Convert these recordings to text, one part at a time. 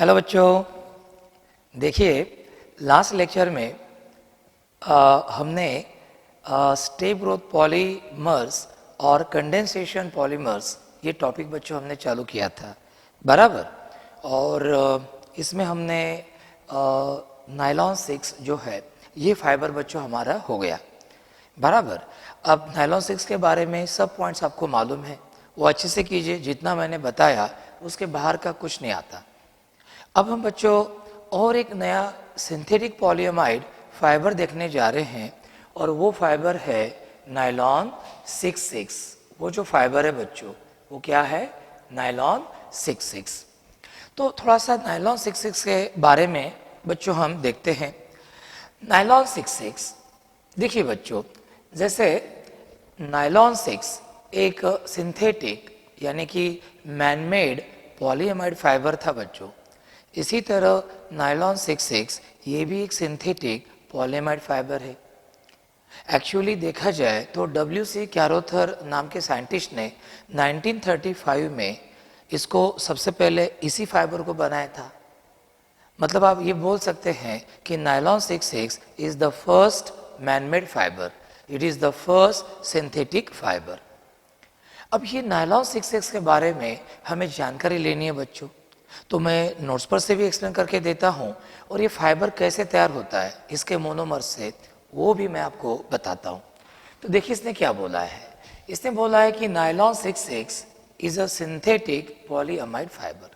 Hello बच्चों, देखिए last lecture में हमने स्टेप ग्रोथ पॉलीमर्स और कंडेंसेशन पॉलीमर्स ये टॉपिक बच्चों हमने चालू किया था बराबर। और इसमें हमने नायलॉन 6 जो है ये फाइबर बच्चों हमारा हो गया बराबर। अब नायलॉन 6 के बारे में सब पॉइंट्स आपको मालूम है, वो अच्छे से कीजिए। जितना मैंने बताया उसके बाहर का कुछ नहीं आता। अब हम बच्चों और एक नया सिंथेटिक पॉलीएमाइड फाइबर देखने जा रहे हैं और वो फाइबर है नायलॉन 6। वो जो फाइबर है बच्चों वो क्या है? नायलॉन 6। तो थोड़ा सा नायलॉन 6 के बारे में बच्चों हम देखते हैं। नायलॉन 6 देखिए बच्चों, जैसे नायलॉन 6 एक सिंथेटिक यानी कि मैनमेड पॉलीएमाइड फाइबर था बच्चों, इसी तरह नायलॉन 6 ये भी एक सिंथेटिक पॉलीएमाइड फाइबर है। एक्चुअली देखा जाए तो W.C. कैरोथर नाम के साइंटिस्ट ने 1935 में इसको सबसे पहले इसी फाइबर को बनाया था। मतलब आप ये बोल सकते हैं कि nylon 6 is the first manmade fibre, it is the first synthetic fibre. अब ये नायलॉन 6 के बारे में हमें जानकारी लेनी है बच्चों, तो मैं नोट्स पर से भी एक्सप्लेन करके देता हूँ और ये फाइबर कैसे तैयार होता है इसके मोनोमर से वो भी मैं आपको बताता हूँ। तो देखिए इसने क्या बोला है। इसने बोला है कि nylon 6 is a synthetic polyamide fibre,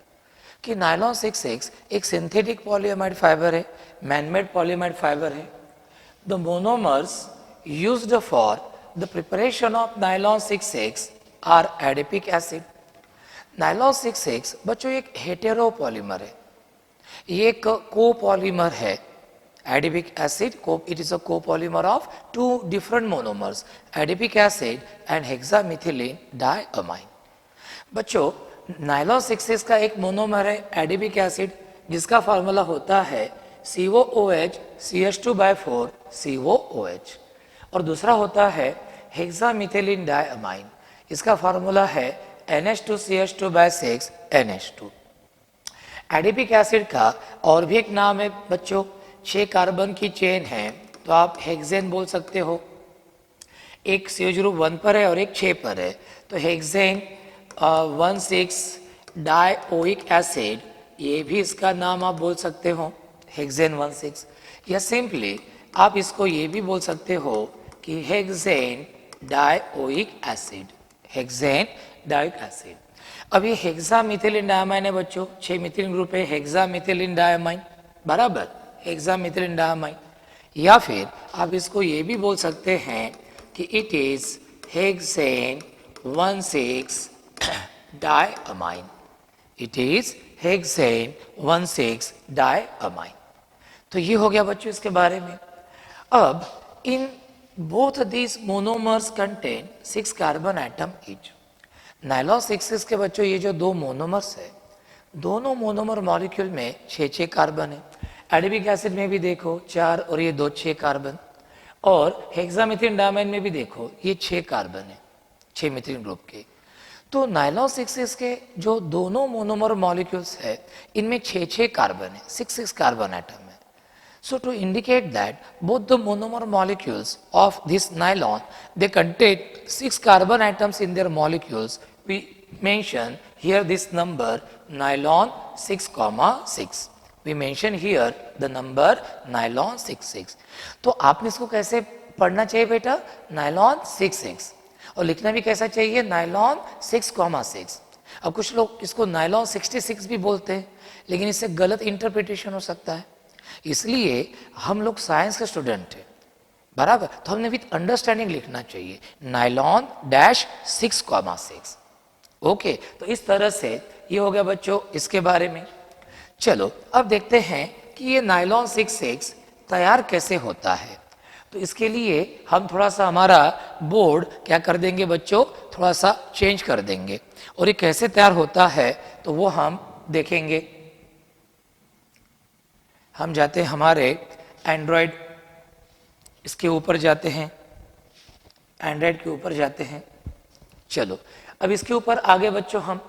कि नायलॉन 6 एक सिंथेटिक पॉलीएमाइड फाइबर है, मैनमेड पॉलीएमाइड फाइबर है। The monomers used for the preparation of nylon 6 are adipic acid. Nylon 6 बच्चों एक हेटेरोपॉलीमर है, ये एक कोपॉलीमर है। Adipic acid it is a copolymer of two different monomers, adipic acid and hexamethylene diamine. बच्चों nylon 6 का एक मोनोमर है एडिपिक एसिड, जिसका फार्मूला होता है COOH CH2/4 COOH, और दूसरा होता है हेक्सामिथिलीन डायअमाइन, इसका फार्मूला है NH2CH2/6 NH2। एडिपिक एसिड का और भी एक नाम है बच्चों, 6 कार्बन की चेन है तो आप हेक्सेन बोल सकते हो। एक CH ग्रुप 1 पर है और एक 6 पर है, तो हेक्सेन 1,6 डाइओइक एसिड, ये भी इसका नाम आप बोल सकते हो हेक्सेन 1,6। या सिंपली आप इसको ये भी बोल सकते हो कि hexane dioic acid, hexane dioic acid. अब ये हेक्सामिथिलीन डायमाइन है बच्चों, 6 मिथिलीन ग्रुप है हेक्सामिथिलीन डायमाइन बराबर, हेक्सामिथिलीन डायमाइन। या फिर आप इसको ये भी बोल सकते हैं कि it is hexane 1,6 diamine, it is hexane 1,6 diamine. तो ये हो गया बच्चों इसके बारे में। अब इन both these monomers contain 6 carbon atom each। Nylon 6 के बच्चों ये जो दो मोनोमर्स है, दोनों मोनोमर मॉलिक्यूल में 6 कार्बन है। एडिपिक एसिड में भी देखो 4 और ये 2 6 कार्बन, और हेक्सामिथिलीन डायमाइन में भी देखो ये 6 कार्बन है 6 मिथिलीन ग्रुप के। तो नायलॉन 6 के जो दोनों मोनोमर मॉलिक्यूल्स है इनमें 6 कार्बन है, 6 कार्बन एटम है। So to indicate that both the monomer molecules of this nylon, they contain 6 carbon atoms in their molecules, we mention here this number nylon 6,6। We mention here the number nylon 6,6। तो आपने इसको कैसे पढ़ना चाहिए बेटा? Nylon 6,6, और लिखना भी कैसा चाहिए? नायलॉन 6,6। अब कुछ लोग इसको नायलॉन 66 भी बोलते हैं, लेकिन इससे गलत इंटरप्रिटेशन हो सकता है, इसलिए हम लोग साइंस के स्टूडेंट हैं बराबर, तो हमने विथ अंडरस्टैंडिंग लिखना चाहिए नायलॉन -6,6। ओके, तो इस तरह से ये हो गया बच्चों इसके बारे में। चलो अब देखते हैं कि ये नायलॉन 6 तैयार कैसे होता है। तो इसके लिए हम थोड़ा सा हमारा बोर्ड क्या कर देंगे बच्चों, थोड़ा सा चेंज कर देंगे, और ये कैसे तैयार होता है तो वो हम देखेंगे। हम जाते हैं हमारे एंड्रॉयड, इसके ऊपर जाते हैं, एंड्रॉयड के ऊपर जाते हैं। चलो अब इसके ऊपर आगे बच्चों हम,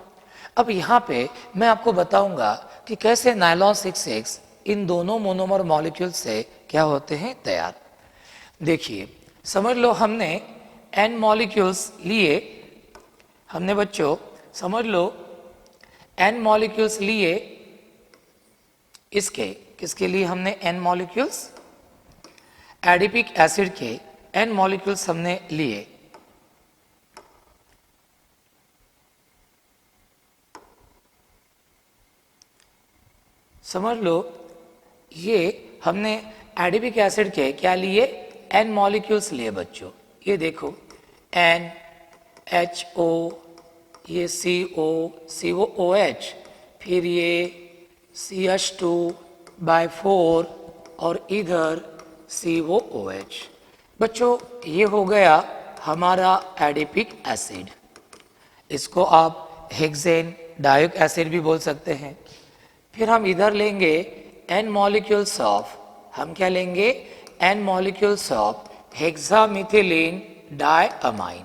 अब यहाँ पे मैं आपको बताऊंगा कि कैसे नायलॉन 6 इन दोनों मोनोमर मॉलिक्यूल से क्या होते हैं तैयार। देखिए समझ लो हमने n मॉलिक्यूल्स लिए, हमने बच्चों समझ लो n मॉलिक्यूल्स लिए, इसके किसके लिए हमने n मॉलिक्यूल्स, एडिपिक एसिड के n मॉलिक्यूल्स हमने लिए। समझ लो ये हमने एडिपिक एसिड के क्या लिए, n मॉलिक्यूल्स लिए बच्चों। ये देखो N HO, ये CO COOH, फिर ये CH2/4 और इधर COOH। बच्चों ये हो गया हमारा एडिपिक एसिड। इसको आप हेक्सेन डायोइक एसिड भी बोल सकते हैं। फिर हम इधर लेंगे n मॉलिक्यूल्स ऑफ, हम क्या लेंगे, n molecules of hexamethylene diamine,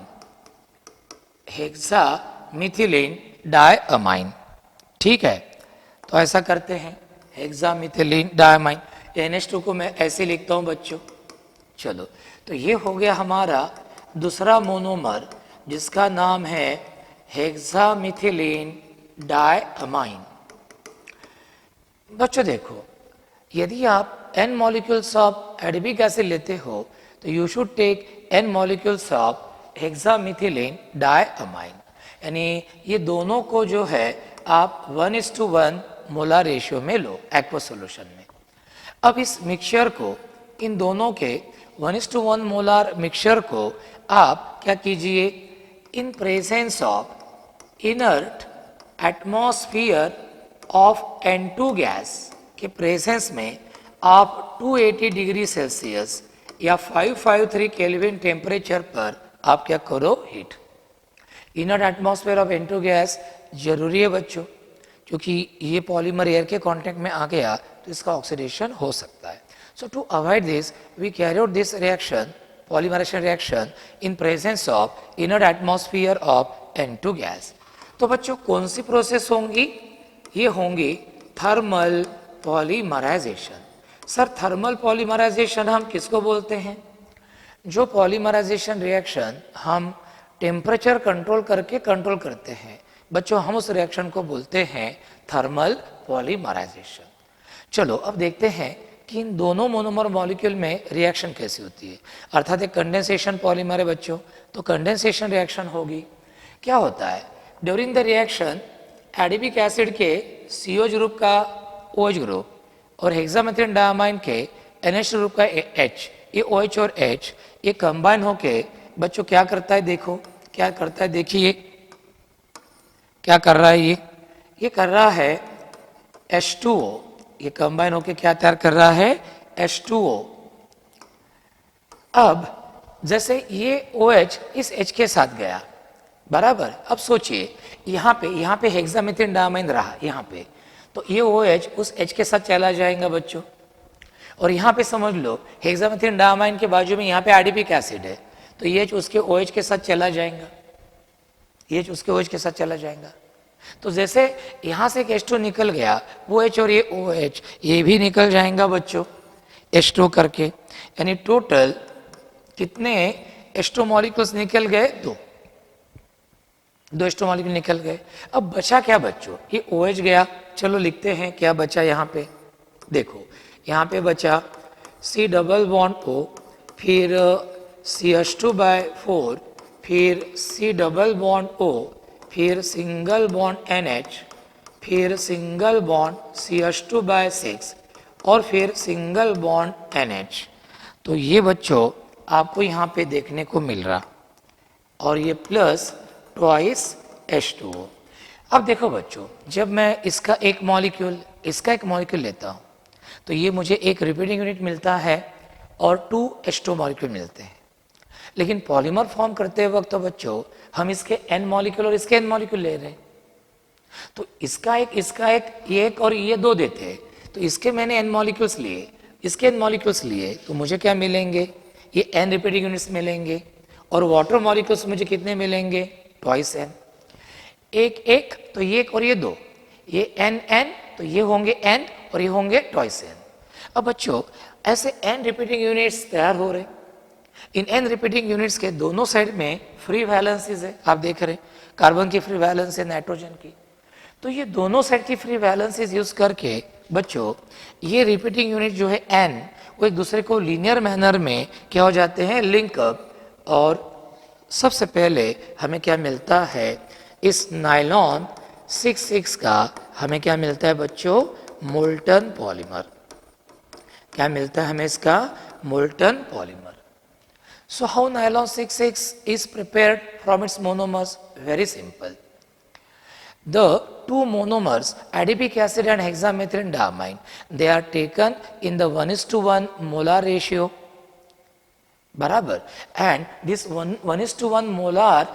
hexamethylene diamine. ठीक है, तो ऐसा करते हैं हेक्सामिथिलीन डायअमाइन। NH2 को मैं ऐसे लिखता हूं बच्चों। चलो तो ये हो गया हमारा दूसरा मोनोमर जिसका नाम है हेक्सामिथिलीन डायअमाइन। बच्चों देखो यदि आप n molecules of adipic acid लेते हो तो you should take n molecules of hexamethylene diamine, यानी ये दोनों को जो है आप 1:1 मोलर रेशियो में लो एक्वस सॉल्यूशन में। अब इस मिक्सचर को, इन दोनों के 1:1 मोलर मिक्सचर को आप क्या कीजिए, इन presence of inert atmosphere of N2 gas के प्रेजेंस में आप 280 डिग्री सेल्सियस या 553 केल्विन टेम्परेचर पर आप क्या करो, heat. Inert atmosphere of N2 gas जरूरी है बच्चों, क्योंकि ये पॉलीमर एयर के कांटेक्ट में आ गया तो इसका ऑक्सीडेशन हो सकता है। So to avoid this we carry out this reaction, polymerisation reaction in presence of inert atmosphere of N2 gas. तो बच्चों कौन सी प्रोसेस होंगी, ये होंगी thermal polymerisation. Sir thermal polymerisation हम किसको बोलते हैं, जो पॉलीमराइजेशन रिएक्शन हम टेम्परेचर कंट्रोल करके कंट्रोल करते हैं बच्चों, हम उस रिएक्शन को बोलते हैं थर्मल पॉलीमराइजेशन। चलो अब देखते हैं कि इन दोनों मोनोमर मॉलिक्यूल में रिएक्शन कैसी होती है, अर्थात एक कंडेंसेशन पॉलीमर है बच्चों, तो कंडेंसेशन रिएक्शन होगी। क्या होता है during the reaction, adipic acid के CO ग्रुप का OH ग्रुप और हेक्सामेथिलीन डायअमाइन के NH ग्रुप का H, ये OH और H ये कंबाइन होके बच्चों क्या करता है, देखो क्या करता है, देखिए क्या कर रहा है, ये कर रहा है H2O, ये कंबाइन होके क्या तैयार कर रहा है, H2O। अब जैसे ये OH इस H के साथ गया बराबर, अब सोचिए यहाँ पे हेक्सामेथिलीन डायअमाइन रहा यहाँ पे, तो ये OH उस H के साथ चला जाएगा बच्चों। और यहाँ पे समझ लो हेक्सामेथिलीन डायअमाइन के बाजू में यहाँ पे एडिपिक एसिड है, तो ये उसके OH के साथ चला जाएगा, ये उसके OH के साथ चला जाएगा। तो जैसे यहाँ से एक H2 निकल गया, वो H और ये OH ये भी निकल जाएगा बच्चों H2 करके, यानी टोटल कितने H2 मॉलिक्यूल्स निकल गए, दो H2 मॉलिक्यूल निकल गए। अब बचा क्या बच्चों, ये OH गया, चलो लिखते हैं क्या बचा यहाँ पे, देखो यहाँ पे बचा C डबल बॉन्ड O, फिर CH2/4, फिर C डबल बॉन्ड O, फिर सिंगल बॉन्ड NH, फिर सिंगल बॉन्ड CH2/6 और फिर सिंगल बॉन्ड NH। तो ये बच्चों आपको यहाँ पे देखने को मिल रहा, और ये प्लस ट्वाइस H2O। अब देखो बच्चों जब मैं इसका एक मॉलिक्यूल लेता हूँ तो ये मुझे एक रिपीटिंग यूनिट मिलता है और 2 H2 मॉलिक्यूल मिलते हैं। लेकिन पॉलीमर फॉर्म करते वक्त तो बच्चों हम इसके n मॉलिक्यूल और इसके n मॉलिक्यूल ले रहे हैं, तो इसका एक और ये 2 देते हैं, तो इसके मैंने n मॉलिक्यूल्स लिए, इसके n मॉलिक्यूल्स लिए, तो मुझे क्या मिलेंगे, ये n रिपीटिंग यूनिट्स मिलेंगे। और वाटर मॉलिक्यूल्स मुझे कितने मिलेंगे, ट्वाइस n, एक तो ये एक और ये 2, ये n तो ये होंगे n और ये होंगे ट्वाइस n। अब बच्चों ऐसे n रिपीटिंग यूनिट्स तैयार हो रहे। इन n रिपीटिंग यूनिट्स के दोनों साइड में फ्री वैलेंसीज है, आप देख रहे कार्बन की फ्री वैलेंस है, नाइट्रोजन की। तो ये दोनों साइड की फ्री वैलेंसीज यूज करके बच्चों ये रिपीटिंग यूनिट जो है n, वो एक दूसरे को लीनियर मैनर में क्या हो जाते हैं, लिंक अप। और सबसे पहले हमें क्या मिलता है, इस नायलॉन 6,6 का हमें क्या मिलता है बच्चों, मोल्टन पॉलीमर। क्या मिलता है हमें इसका, molten polymer. So how nylon 6,6 is prepared from its monomers? Very simple. The two monomers, adipic acid and hexamethylene diamine, they are taken in the 1:1 molar ratio. बराबर, and this 1:1 molar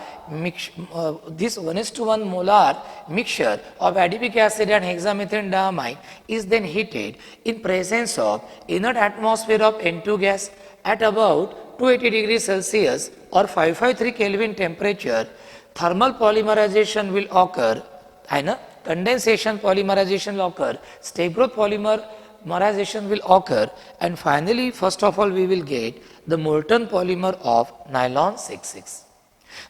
mixture of adipic acid and hexamethylene diamine is then heated in presence of inert atmosphere of N2 gas at about 280 degrees Celsius or 553 Kelvin temperature. Thermal polymerization will occur, है ना, condensation polymerization will occur, step growth polymerization will occur, and finally first of all we will get the molten polymer of nylon 6,6.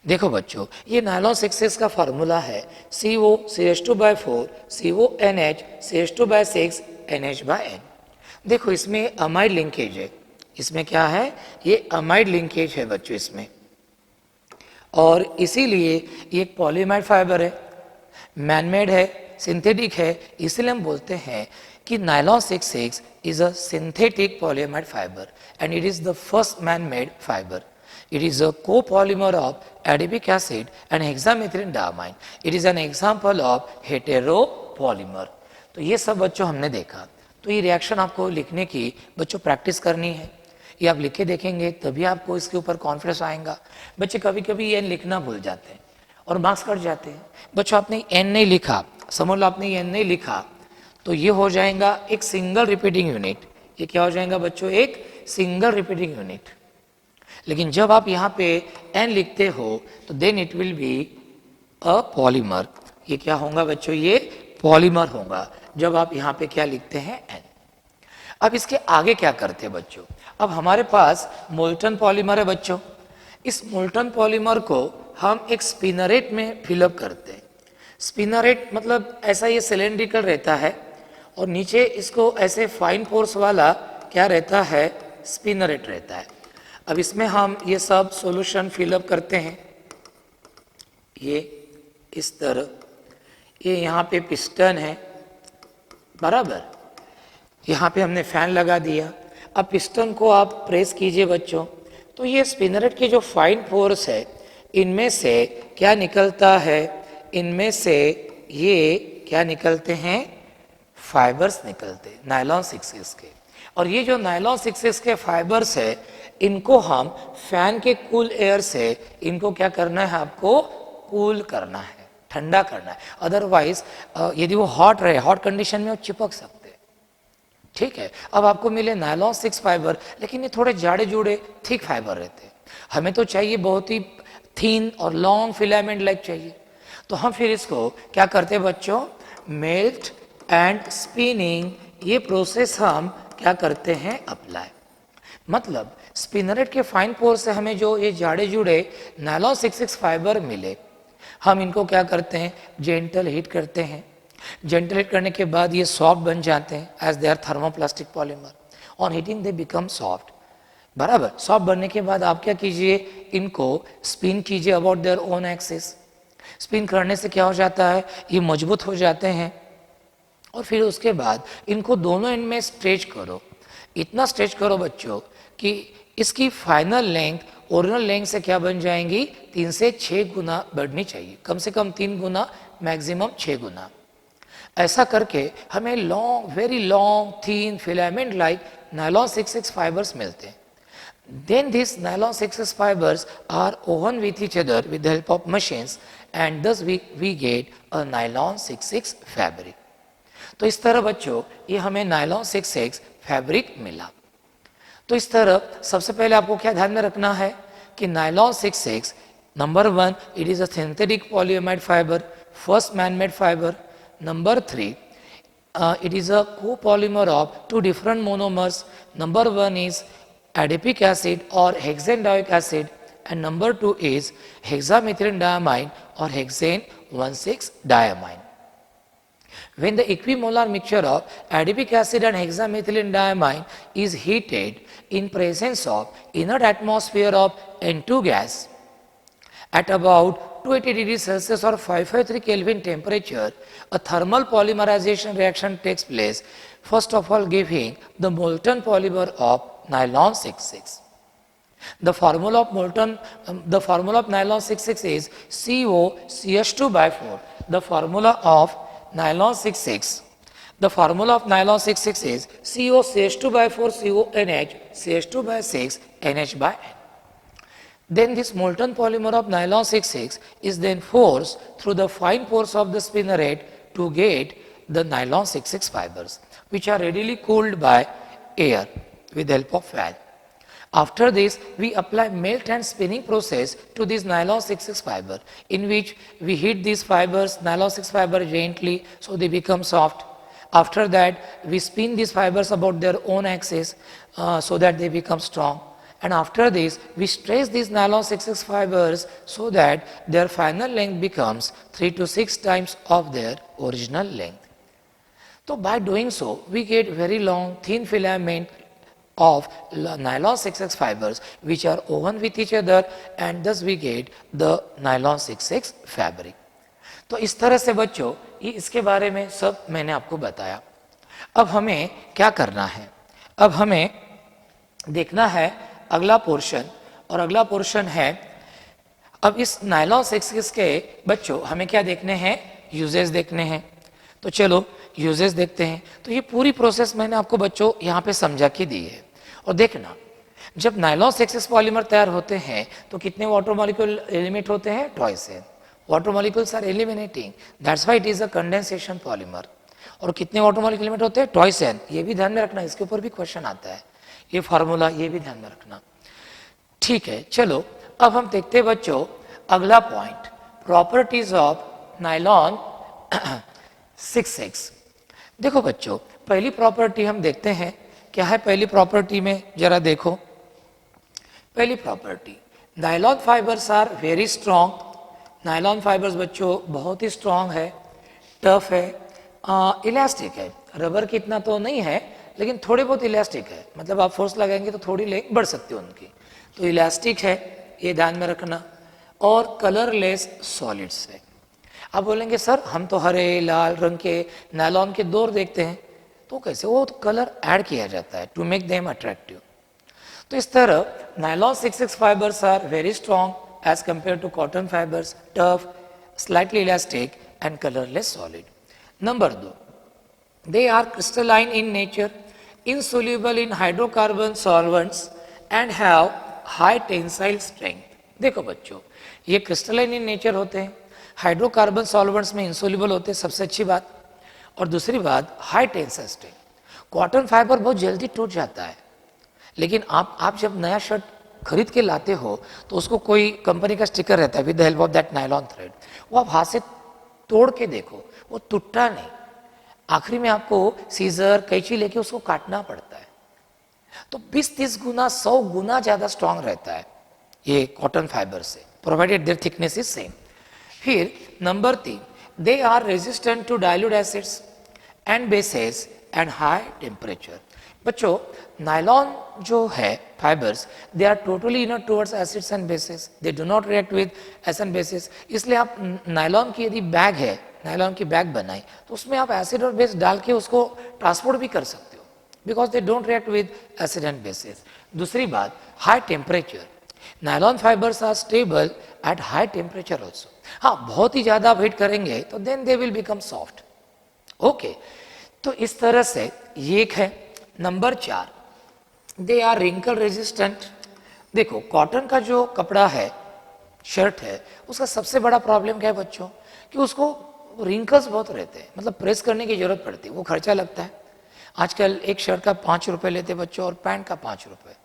देखो बच्चों ये nylon 6,6 का formula है CO CH2/4 CONH CH2/6 NH/N। देखो इसमें amide linkage है, इसमें क्या है, ये अमाइड लिंकेज है बच्चों इसमें, और इसीलिए ये एक पॉलीमाइड फाइबर है, मैनमेड है, सिंथेटिक है। इसलिए हम बोलते हैं कि nylon 6,6 is a synthetic polyamide fiber and it is the first man-made fiber. It is a copolymer of adipic acid and hexamethylene diamine. It is an example of heteropolymer. तो ये सब बच्चों हमने देखा। तो ये रिएक्शन आपको लिखने की बच्चों प्रैक्टिस करनी है, ये आप लिख के देखेंगे तभी आपको इसके ऊपर कॉन्फिडेंस आएगा। बच्चे कभी कभी एन लिखना भूल जाते हैं और मार्क्स कट जाते हैं। बच्चों आपने एन नहीं लिखा, समझ लो आपने एन नहीं लिखा, तो ये हो जाएगा एक सिंगल रिपीटिंग यूनिट। ये क्या हो जाएगा बच्चों, एक सिंगल रिपीटिंग यूनिट। लेकिन जब आप यहाँ पे एन लिखते हो तो then it will be a polymer. ये क्या होगा बच्चों, ये पॉलीमर होगा जब आप यहाँ पे क्या लिखते हैं, एन। अब इसके आगे क्या करते हैं बच्चों, अब हमारे पास मोल्टन पॉलीमर है बच्चों। इस मोल्टन पॉलीमर को हम एक स्पिनरेट में फिलअप करते हैं। स्पिनरेट मतलब ऐसा ये सिलेंड्रिकल रहता है और नीचे इसको ऐसे फाइन पोर्स वाला क्या रहता है, स्पिनरेट रहता है। अब इसमें हम ये सब सॉल्यूशन फिलअप करते हैं, ये इस तरह। ये यहाँ पे पिस्टन है, बराबर, यहाँ पे हमने फैन लगा दिया। अब पिस्टन को आप प्रेस कीजिए बच्चों, तो ये स्पिनरेट के जो फाइन पोर्स है इनमें से क्या निकलता है, इनमें से ये क्या निकलते हैं, फाइबर्स निकलते हैं नायलॉन 6,6 के। और ये जो नायलॉन 6,6 के फाइबर्स है इनको हम फैन के कूल एयर से इनको क्या करना है, आपको कूल करना है, ठंडा करना है। अदरवाइज यदि वो हॉट रहे, हॉट कंडीशन में वो चिपक सकते हैं, ठीक है। अब आपको मिले नायलॉन 6 फाइबर, लेकिन ये थोड़े जाड़े जुड़े थिक फाइबर रहते हैं। हमें तो चाहिए बहुत ही थीन और लॉन्ग फिलामेंट लाइक चाहिए। तो हम फिर इसको क्या करते हैं बच्चों, मेल्ट एंड स्पिनिंग, ये प्रोसेस हम क्या करते हैं, अप्लाई। मतलब स्पिनरेट के फाइन पोर से हमें जो ये जाड़े जुड़े नायलॉन 6,6 फाइबर मिले, हम इनको क्या करते हैं, जेंटल हीट करते हैं। जेंटल हीट करने के बाद ये सॉफ्ट बन जाते हैं as they are thermoplastic polymer. On heating they become soft, बराबर। सॉफ्ट बनने के बाद आप क्या कीजिए, इनको स्पिन कीजिए about their own axis. Spin करने से क्या हो जाता है, ये मजबूत हो जाते हैं। और फिर उसके बाद इनको दोनों एंड में स्ट्रेच करो, इतना स्ट्रेच करो बच्चों कि इसकी फाइनल लेंथ ओरिजिनल लेंथ से क्या बन जाएंगी, 3 से 6 गुना बढ़नी चाहिए, कम से कम 3 गुना, मैक्सिमम 6 गुना। ऐसा करके हमें लॉन्ग, वेरी लॉन्ग थीन फिलामेंट लाइक नायलॉन 6,6 फाइबर्स मिलते हैं। Then these nylon 6,6 fibers are woven with each other with the help of machines and thus we get a nylon 6,6 fabric. तो इस तरह बच्चों ये हमें नायलॉन 6,6 फैब्रिक मिला। तो इस तरह सबसे पहले आपको क्या ध्यान में रखना है कि nylon 6,6 number 1 it is a synthetic polyamide fibre, first man made fibre. Number 3 it is a copolymer of two different monomers. Number one is adipic acid or hexanoic acid, and number two is hexamethylene diamine or hexane 1,6-diamine. When the equimolar mixture of adipic acid and hexamethylene diamine is heated in presence of inert atmosphere of N2 gas at about 280 degrees Celsius or 553 Kelvin temperature, a thermal polymerization reaction takes place, first of all giving the molten polymer of nylon 66. The formula of nylon 66 is COCH2/4. The formula of nylon 66. The formula of nylon 66 is COCH2/4 CONH CH2/6 NH/N. Then this molten polymer of nylon 66 is then forced through the fine pores of the spinneret to get the nylon 66 fibers, which are readily cooled by air with the help of fan. After this, we apply melt and spinning process to this nylon 66 fiber, in which we heat these fibers, nylon 6 fiber gently, so they become soft. After that, we spin these fibers about their own axis so that they become strong. And after this, we stretch these nylon 66 fibers so that their final length becomes 3 to 6 times of their original length. So by doing so, we get very long, thin filament of nylon 66 fibers which are woven with each other, and thus we get the nylon 66 fabric. तो इस तरह से बच्चों ये इसके बारे में सब मैंने आपको बताया. अब हमें क्या करना है? अब हमें देखना है अगला पोर्शन, और अगला पोर्शन है अब इस नायलॉन 66 के बच्चों हमें क्या देखने हैं? यूजेस देखने हैं. तो चलो यूजेस देखते हैं. तो ये पूरी प्रोसेस मैंने आपको बच्चों यहाँ पे समझा के दी है. और देखना, जब नायलॉन 66 पॉलीमर तैयार होते हैं तो कितने वाटर मॉलिक्यूल एलिमिनेट होते हैं? Twice N. Water molecules are eliminating, that's why it is a condensation polymer. और कितने वाटर मॉलिक्यूल एलिमिनेट होते हैं? Twice N. ये भी ध्यान में रखना, इसके ऊपर भी क्वेश्चन आता है. ये फार्मूला ये भी ध्यान में रखना. ठीक है, चलो अब हम देखते हैं बच्चों अगला पॉइंट, प्रॉपर्टीज ऑफ नायलॉन 66. देखो बच्चों, पहली प्रॉपर्टी हम देखते हैं. क्या है पहली प्रॉपर्टी में? जरा देखो. पहली property, nylon fibres are very strong. Nylon fibres बच्चों बहुत ही स्ट्रॉन्ग है, टफ है, इलास्टिक है. रबर की इतना तो नहीं है, लेकिन थोड़े बहुत इलास्टिक है. मतलब आप फोर्स लगाएंगे तो थोड़ी लेंथ बढ़ सकती है उनकी. तो इलास्टिक है, ये ध्यान में रखना. और कलरलेस सॉलिड्स है. आप बोलेंगे सर हम तो हरे लाल रंग के नायलॉन के डोर देखते हैं, तो कैसे? वो तो कलर ऐड किया जाता है टू मेक देम अट्रैक्टिव. तो इस तरह nylon 66 fibres are very strong as compare to cotton fibres, tough, slightly elastic and colourless solid. Number 2, they are crystalline in nature, insoluble in hydrocarbon solvents and have high tensile strength. देखो बच्चों, ये crystalline in nature होते हैं, hydrocarbon solvents में insoluble होते हैं, सबसे अच्छी बात. और दूसरी बात, high tensile strength. Cotton fibre बहुत जल्दी टूट जाता है, लेकिन आप जब नया शर्ट खरीद के लाते हो तो उसको कोई कंपनी का स्टिकर रहता है with the help of that nylon thread. वो आप हाथ से तोड़ के देखो, वो टूटता नहीं. आखिरी में आपको सीजर कैंची लेके उसको काटना पड़ता है. तो 20-30 गुना 100 गुना ज्यादा स्ट्रांग रहता है ये कॉटन फाइबर से, provided their thickness is same. फिर number 3, they are resistant to dilute acids and bases and high temperature. बच्चों नायलॉन जो है fibres, they are totally inert towards acids and bases, they do not react with acid and bases. इसलिए आप nylon की यदि bag है, nylon की bag बनाई तो उसमें आप एसिड और बेस डाल के उसको ट्रांसपोर्ट भी कर सकते हो, because they don't react with acid and bases. दूसरी बात, high temperature. Nylon fibres are stable at high temperature also. हाँ, बहुत ही ज्यादा आप हीट करेंगे तो then they will become soft. Okay, तो इस तरह से ये एक है. Number 4, they are wrinkle resistant. देखो कॉटन का जो कपड़ा है, शर्ट है, उसका सबसे बड़ा प्रॉब्लम क्या है बच्चों? कि उसको रिंकल्स बहुत रहते हैं, मतलब प्रेस करने की जरूरत पड़ती है, वो खर्चा लगता है. आजकल एक शर्ट का 5 रुपए लेते बच्चों और पैंट का 5 रुपए.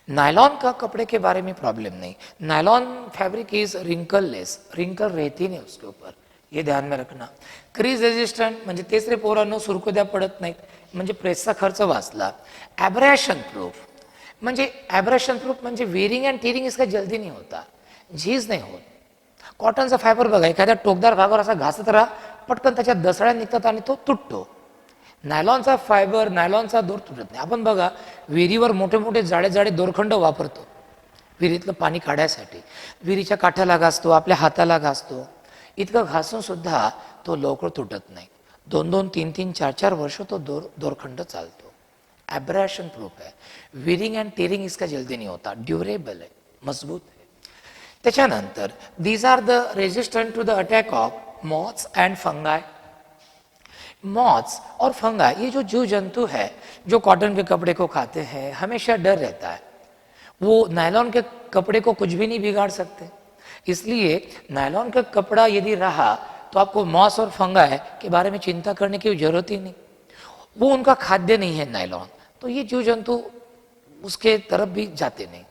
नायलॉन का कपड़े के बारे में प्रॉब्लम नहीं. Nylon fabric is wrinkle less, wrinkle रहती नहीं उसके ऊपर, हे ध्यान में रखना. क्रीज रेजिस्टंट म्हणजे तेच रे पोरांनो, सुरकुत्या पडत नाहीत, म्हणजे प्रेसचा खर्च वाचला. ॲब्रेशन प्रूफ म्हणजे वेरिंग अँड टिअरिंग इसका जल्दी नहीं होता, झीज नाही होत. कॉटनचा फायबर बघा, एखाद्या टोकदार फायबर असा घासत राहा, पटकन त्याच्यात दसळ्या निघतात आणि तो तुटतो. नायलॉनचा फायबर, नायलॉनचा दोर तुटत नाही. आपण बघा विहिरीवर मोठे मोठे जाडे जाडे दोरखंड वापरतो विहिरीतलं पाणी काढायसाठी. विहिरीच्या काठाला घासतो, आपल्या हाताला घासतो. इतकं घासून सुद्धा तो लवकर तुटत नाही. 2-2, 3-3, 4-4 वर्ष तो दोरखंड चालतो. ॲब्रेशन प्रूफ आहे. विरिंग अँड टेरिंग इसका जल्दी नहीं होता, ड्युरेबल आहे, मजबूत आहे. त्याच्यानंतर these are the resistant to the attack of moths and fungi. Moths और फंगाई, ये जो जीव जंतु है जो कॉटन के कपड़े को खाते हैं, हमेशा डर रहता है. वो नायलॉन के कपड़े को कुछ भी नहीं बिगाड़ सकते. इसलिए नायलॉन का कपड़ा यदि रहा तो आपको मॉस और फंगाई के बारे में चिंता करने की जरूरत ही नहीं. वो उनका खाद्य नहीं है नायलॉन, तो ये जीव जंतु उसके तरफ भी जाते नहीं,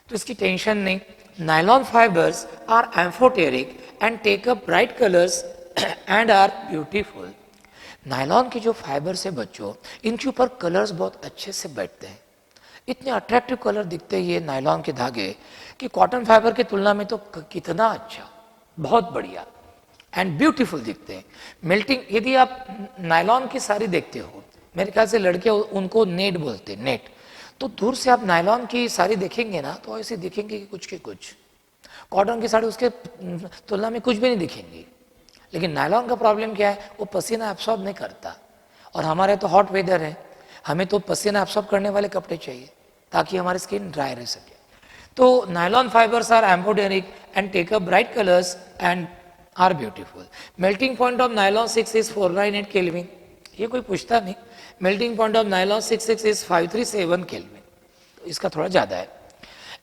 तो इसकी टेंशन नहीं. Nylon fibres are amphoteric and take up bright colours and are beautiful. Nylon के जो फाइबर्स है बच्चों, इनके ऊपर कलर्स बहुत अच्छे से बैठते हैं. इतने अट्रैक्टिव कलर दिखते हैं ये नायलॉन के धागे कि कॉटन फाइबर की तुलना में तो कितना अच्छा, बहुत बढ़िया एंड ब्यूटीफुल दिखते हैं. मेल्टिंग, यदि आप नायलॉन की साड़ी देखते हो, मेरे ख्याल से लड़के उनको नेट बोलते हैं, नेट. तो दूर से आप नायलॉन की साड़ी देखेंगे ना तो ऐसे दिखेंगे कि कुछ के कुछ. कॉटन की साड़ी उसके तुलना में कुछ भी नहीं दिखेंगी. लेकिन नायलॉन का प्रॉब्लम क्या है, वो पसीना एब्सॉर्ब नहीं करता. और हमारे तो हॉट वेदर है, हमें तो पसीना एब्सॉर्ब करने वाले कपड़े चाहिए ताकि हमारी स्किन ड्राई रह सके. तो nylon fibres are amphoteric and take up bright colours and are beautiful. Melting point of nylon 6 is 498 kelvin. ये कोई पूछता नहीं. Melting point of nylon 66 is 537 kelvin, तो इसका थोड़ा ज़्यादा है.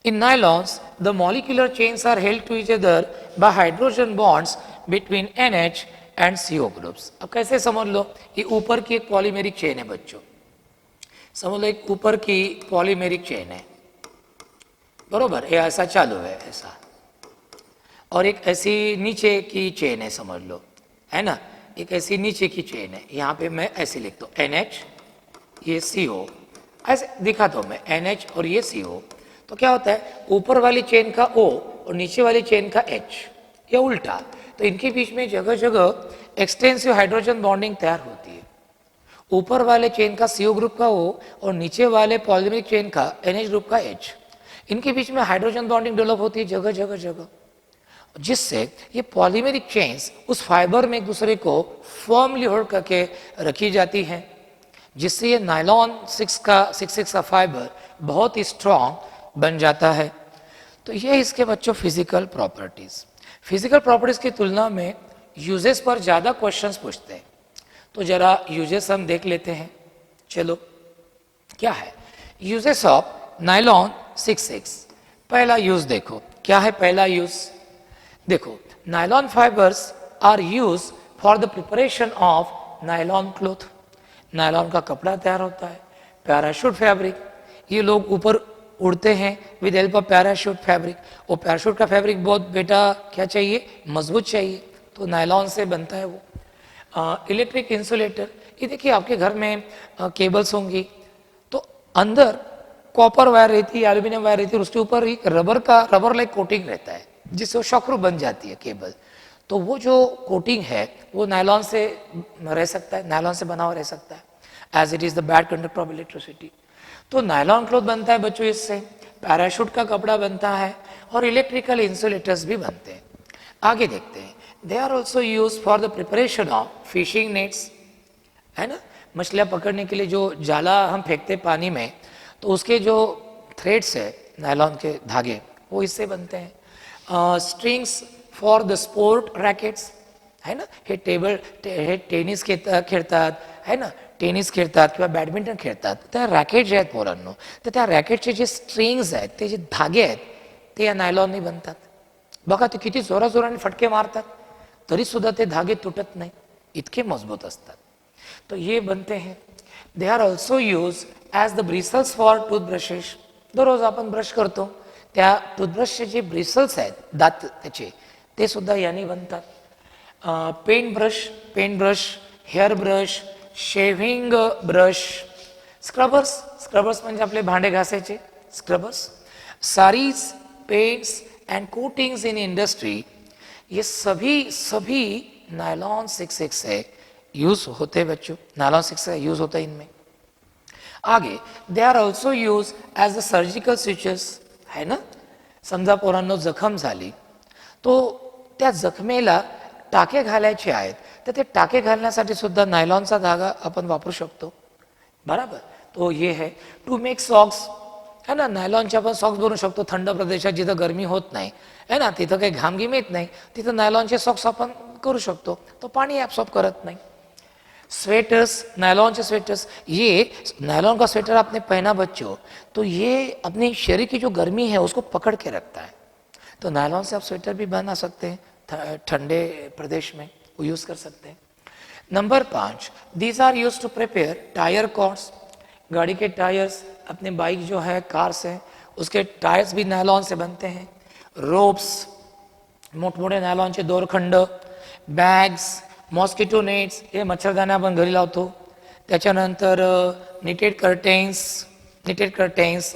In nylons, the molecular chains are held to each other by hydrogen bonds between NH and CO groups. अब कैसे समझ लो, ये ऊपर की एक पॉलीमेरिक चेन है बच्चों, समझ लो एक ऊपर की पॉलीमेरिक चेन है, बरोबर, ये ऐसा चालू है ऐसा, और एक ऐसी नीचे की चेन है, समझ लो, है ना, एक ऐसी नीचे की चेन है. यहाँ पे मैं ऐसे लिखता हूँ NH, ये CO, ऐसे दिखाता हूँ मैं NH और ये CO. तो क्या होता है, ऊपर वाली चेन का O और नीचे वाली चेन का H, या उल्टा, तो इनके बीच में जगह जगह एक्सटेंसिव हाइड्रोजन बॉन्डिंग तैयार होती है. ऊपर वाले चेन का CO ग्रुप का O और नीचे वाले पॉलीमेरिक चेन का NH ग्रुप का H, इनके बीच में हाइड्रोजन बॉन्डिंग डेवलप होती है जगह जगह जगह, जिससे ये पॉलीमेरिक चेन्स उस फाइबर में एक दूसरे को फर्मली होल्ड करके रखी जाती हैं, जिससे ये नायलॉन 66 का फाइबर बहुत ही स्ट्रॉन्ग बन जाता है. तो ये इसके बच्चों फिजिकल प्रॉपर्टीज. फिजिकल प्रॉपर्टीज की तुलना में यूजेस पर ज़्यादा क्वेश्चंस पूछते हैं, तो जरा यूजेस हम देख लेते हैं. चलो, क्या है यूजेस ऑफ नायलॉन 66. पहला यूज देखो, क्या है पहला यूज, देखो, nylon fibres are use for the preparation of nylon cloth. Nylon का कपड़ा तैयार होता है. पैराशूट फैब्रिक, ये लोग ऊपर उड़ते हैं with help of parachute fabric. वो पैराशूट का फैब्रिक बहुत बेटा क्या चाहिए, मजबूत चाहिए, तो नायलॉन से बनता है वो. इलेक्ट्रिक इंसुलेटर, ये देखिए आपके घर में केबल्स होंगी, तो अंदर कॉपर वायर रहती है, एल्यूमिनियम वायर रहती है, उसके ऊपर एक रबर लाइक कोटिंग रहता है, जिससे वो शॉकप्रूफ बन जाती है केबल. तो वो जो कोटिंग है वो नायलॉन से रह सकता है, नायलॉन से बना हुआ रह सकता है, as it is the bad conductor of electricity. तो नायलॉन क्लॉथ बनता है बच्चों इससे, पैराशूट का कपड़ा बनता है, और इलेक्ट्रिकल इंसुलेटर्स भी बनते हैं. आगे देखते हैं, they are also use for the preparation of fishing nets, है ना, मछलियाँ पकड़ने के लिए जो जाला हम फेंकते पानी में, तो उसके जो थ्रेड्स है नायलॉन के धागे, वो इससे बनते हैं. Strings for the sport rackets, है ना, हे टेनिस खेळतात, है ना, टेनिस खेळतात किंवा बॅडमिंटन खेळतात, त्या रॅकेट जे आहेत पोरांनो, तर त्या रॅकेटचे जे स्ट्रिंग्स आहेत, ते जे धागे आहेत, ते या नायलॉनने बनतात. बघा ते किती जोराजोराने फटके मारतात तरी सुद्धा ते धागे तुटत नाही, इतके मजबूत असतात. तो ये बनते हैं. They are also use as the bristles for toothbrushes. दररोज आपण ब्रश करतो, त्या टूथब्रशचे जे ब्रिसल्स आहेत दात त्याचे, ते सुद्धा याने बनतात. Paint brush, hair brush, shaving brush, scrubbers म्हणजे आपले भांडे घासायचे scrubbers, saris, paints and coatings in industry, ये सभी नायलॉन 6 से यूज होते हैं बच्चों, नायलॉन 6 से यूज होता है इनमें। आगे they are also use as the surgical stitches, है ना। समजा पोरांनो जखम झाली तो त्या जखमेला टाके घालायचे आहेत, तर ते टाके घालण्यासाठी सुद्धा नायलॉनचा धागा आपण वापरू शकतो, बराबर। तो ये है टू मेक सॉक्स, है ना, नायलॉनचे आपण सॉक्स बनवू शकतो थंड प्रदेशात जिथं गरमी होत नाही, है ना, तिथं काही घामघीम येत नाही, तिथं नायलॉनचे सॉक्स आपण करू शकतो, तो पाणी ॲब्सॉर्ब करत नाही। स्वेटर्स, नायलॉन के स्वेटर्स, ये नायलॉन का स्वेटर आपने पहना बच्चों तो ये अपने शरीर की जो गर्मी है उसको पकड़ के रखता है, तो नायलॉन से आप स्वेटर भी बना सकते हैं ठंडे प्रदेश में, वो यूज़ कर सकते हैं। Number 5, these are use to prepare tyre cords, गाड़ी के टायर्स, अपने बाइक जो है कार्स है उसके टायर्स भी नायलॉन से बनते हैं। रोप्स, मोठमोठे नायलॉनचे दोरखंड, बॅग्स, मॉस्किटो नेट्स, हे मच्छरदाण्या आपण घरी लावतो, त्याच्यानंतर निटेड कर्टेन्स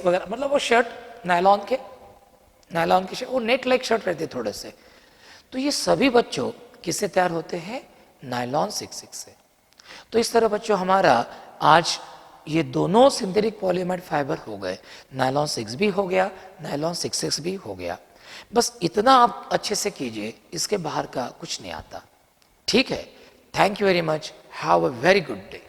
वगैरह, मतलब वो शर्ट नायलॉन के वो नेट लाइक शर्ट रहते थोड़े से। तो ये सभी बच्चों किससे तैयार होते हैं? नायलॉन 6 से। तो इस तरह बच्चों हमारा आज ये दोनों सिंथेटिक पॉलीएमाइड फाइबर हो गए, नायलॉन 6 भी हो गया, नायलॉन 6 भी हो गया। बस इतना आप अच्छे से कीजिए, इसके बाहर का कुछ नहीं आता, ठीक है। Thank you very much, have a very good day.